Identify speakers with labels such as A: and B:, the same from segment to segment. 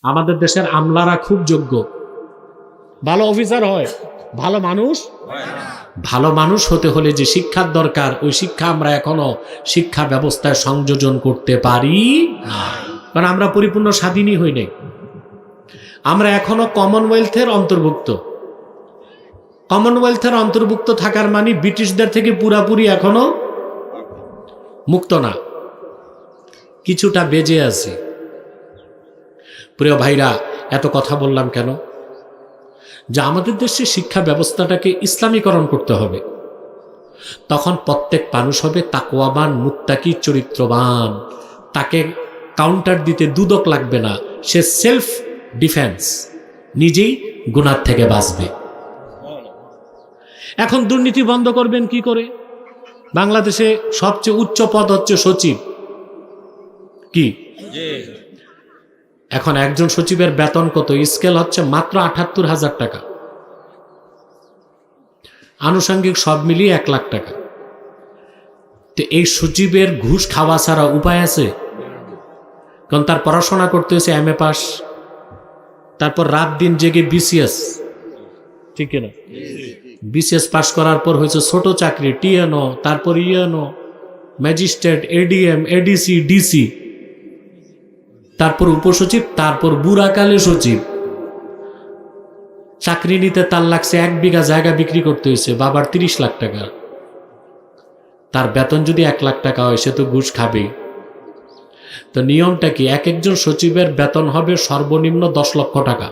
A: আমাদের দেশের আমলারা খুব যোগ্য, ভালো অফিসার হয়, ভালো মানুষ হয় না। ভালো মানুষ হতে হলে যে শিক্ষার দরকার, ওই শিক্ষা আমরা এখনো শিক্ষা ব্যবস্থায় সংযোজন করতে পারি না, কারণ আমরা পরিপূর্ণ স্বাধীনই হই নাই। আমরা এখনো কমনওয়েলথের অন্তর্ভুক্ত। কমনওয়েলথের অন্তর্ভুক্ত থাকার মানে ব্রিটিশদের থেকে পুরাপুরি এখনো মুক্ত না, কিছুটা বেজে আছে। প্রিয় ভাইরা, এত কথা বললাম কেন? যে আমাদের দেশে শিক্ষা ব্যবস্থাটাকে ইসলামীকরণ করতে হবে। তখন প্রত্যেক মানুষ হবে তাকওয়াবান, মুত্তাকি, চরিত্রবান। তাকে কাউন্টার দিতে দুদক লাগবে না, সে সেলফ ডিফেন্স, নিজেই গুনাহ থেকে বাঁচবে। এখন দুর্নীতি বন্ধ করবেন কি করে? বাংলাদেশে সবচেয়ে উচ্চ পদ হচ্ছে সচিব। কি এখন একজন সচিবের বেতন কত? স্কেল হচ্ছে মাত্র ৭৮,০০০ টাকা, আনুষঙ্গিক সব মিলিয়ে ১ লাখ টাকা। তো এই সচিবের ঘুষ খাওয়া ছাড়া উপায় আছে? কারণ তার পড়াশোনা করতে হয়েছে MA পাস, তারপর রাত দিন জেগে BCS, ঠিক না? BCS পাস করার পর হয়েছে ছোট চাকরি TNO, তারপর ENO, magistrate, ADM, ADC, DC, তারপর উপসচিব, তারপর বুড়াকালে সচিব। চাকরি নিতে তার লাগছে 1 বিঘা জায়গা বিক্রি করতে হয়েছে বাবার 30 লাখ টাকা। তার বেতন যদি 1 লাখ টাকা হয়, সে তো ঘুষ খাবে। তো নিয়মটা কি? একজন সচিবের বেতন হবে সর্বনিম্ন 10 লক্ষ টাকা,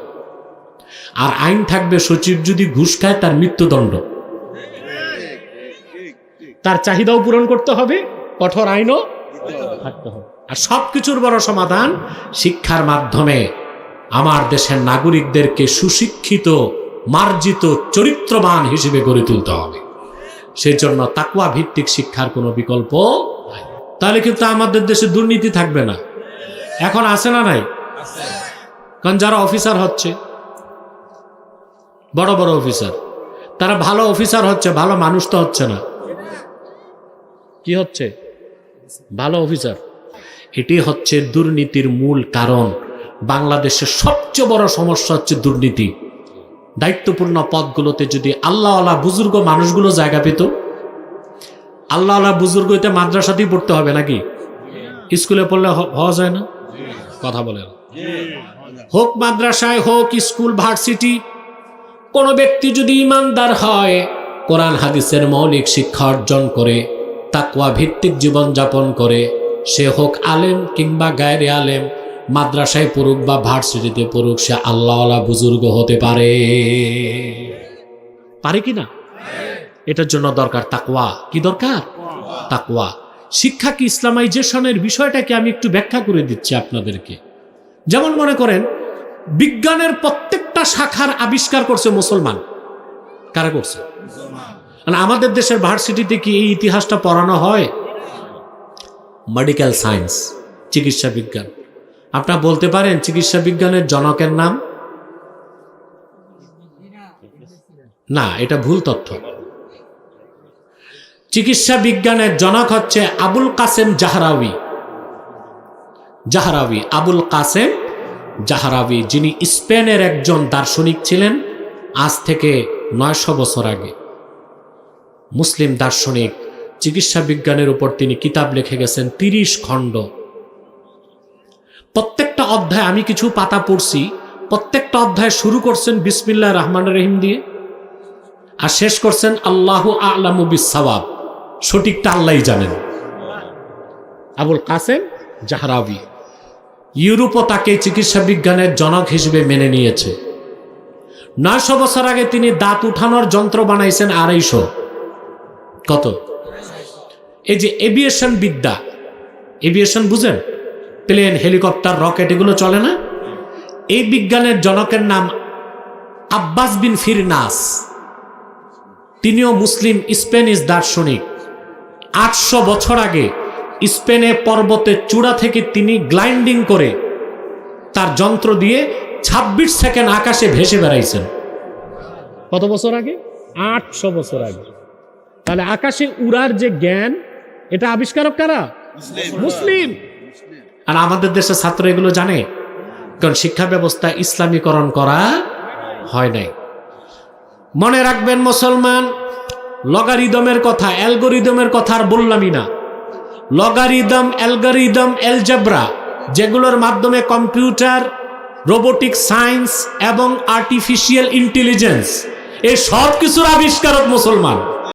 A: আর আইন থাকবে সচিব যদি ঘুষ খায় তার মৃত্যুদণ্ড। তার চাহিদাও পূরণ করতে হবে, কঠোর আইনও থাকতে হবে। আর সবকিছুর বড় সমাধান শিক্ষার মাধ্যমে আমার দেশের নাগরিকদেরকে সুশিক্ষিত, মার্জিত, চরিত্রবান হিসেবে গড়ে তুলতে হবে। সেই জন্য তাকওয়া ভিত্তিক শিক্ষার কোনো বিকল্প নাই। তাহলে কিন্তু আমাদের দেশে দুর্নীতি থাকবে না। এখন আছে না নাই? কারণ যারা অফিসার হচ্ছে, বড় বড় অফিসার, তারা ভালো অফিসার হচ্ছে, ভালো মানুষ তো হচ্ছে না। কি হচ্ছে? ভালো অফিসার। এটি হচ্ছে দুর্নীতির মূল কারণ। বাংলাদেশের সবচেয়ে বড় সমস্যা হচ্ছে দুর্নীতি। দায়িত্বপূর্ণ পদগুলোতে যদি আল্লাহওয়ালা বুজুর্গ মানুষগুলো জায়গা পেত, আল্লাহওয়ালা বুজুর্গ হইতে মাদ্রাসাতেই পড়তে হবে নাকি? স্কুলে পড়লে হওয়া যায় না? কথা বলে না। হোক মাদ্রাসায়, হোক স্কুল, ভার্সিটি, কোন ব্যক্তি যদি ইমানদার হয়, কোরআন হাদিসের মৌলিক শিক্ষা অর্জন করে, তাকওয়া ভিত্তিক জীবন যাপন করে, সে হোক আলেম কিংবা গায়রে আলেম, মাদ্রাসায় পড়ুক বা ভার্সিটিতে পড়ুক, সে আল্লাহওয়ালা বুজুর্গ হতে পারে। পারে কি না? এটার জন্য দরকার তাকওয়া। কি দরকার? তাকওয়া। শিক্ষা কি ইসলামাইজেশনের বিষয়টাকে আমি একটু ব্যাখ্যা করে দিচ্ছি আপনাদেরকে। যেমন মনে করেন, বিজ্ঞানের প্রত্যেকটা শাখার আবিষ্কার করছে মুসলমান। কারা করছে? আমাদের দেশের ভার্সিটিতে কি এই ইতিহাসটা পড়ানো হয়? মেডিকেল সায়েন্স, চিকিৎসা বিজ্ঞান। আপনারা বলতে পারেন চিকিৎসা বিজ্ঞানের জনকের নাম? না, এটা ভুল তথ্য। চিকিৎসা বিজ্ঞানের জনক হচ্ছে আবুল কাসেম জাহরাবি। জাহরাবি, আবুল কাসেম জাহরাবি, যিনি স্পেনের একজন দার্শনিক ছিলেন। আজ থেকে 900 বছর আগে মুসলিম দার্শনিক। চিকিৎসা বিজ্ঞানের উপর তিনি কিতাব লিখে গেছেন 30 খণ্ড। প্রত্যেকটা অধ্যায়, আমি কিছু পাতা পড়ছি, প্রত্যেকটা অধ্যায় শুরু করছেন বিসমিল্লাহির রহমানির রহিম দিয়ে, আর শেষ করছেন আল্লাহু আ'লামু বিস-সাওয়াব, সঠিকটা আল্লাহই জানেন। আবুল কাসেম জাহরাবি। ইউরোপও তাকে চিকিৎসা বিজ্ঞানের জনক হিসেবে মেনে নিয়েছে। 900 বছর আগে তিনি দাঁত উঠানোর যন্ত্র বানাইছেন 250। কত? এই যে এভিয়েশন বিদ্যা, এভিয়েশন বুঝেন? প্লেন, হেলিকপ্টার, রকেট, এগুলো চলে না? এই বিজ্ঞানের জনকের নাম আব্বাস বিন ফিরনাস। তিনিও মুসলিম স্পেনিশ দার্শনিক। 800 বছর আগে স্পেনে পর্বতের চূড়া থেকে তিনি গ্লাইন্ডিং করে তার যন্ত্র দিয়ে 26 সেকেন্ড আকাশে ভেসে বেড়াইছেন। কত বছর আগে? 800 বছর আগে। তাহলে আকাশে উড়ার যে জ্ঞান, এটা আবিষ্কারক কারা? মুসলিম। আর আমাদের দেশের ছাত্র এগুলো জানে? কারণ শিক্ষা ব্যবস্থা ইসলামীকরণ করা হয় নাই। মনে রাখবেন মুসলমান, লগারিদমের কথা, অ্যালগোরিদমের কথা আর বললামই না। লগারিদম, অ্যালগোরিদম, অ্যালজেব্রা, যেগুলোর মাধ্যমে কম্পিউটার, রোবোটিক সায়েন্স এবং আর্টিফিশিয়াল ইন্টেলিজেন্স, এই সব কিছুর আবিষ্কারক মুসলমান।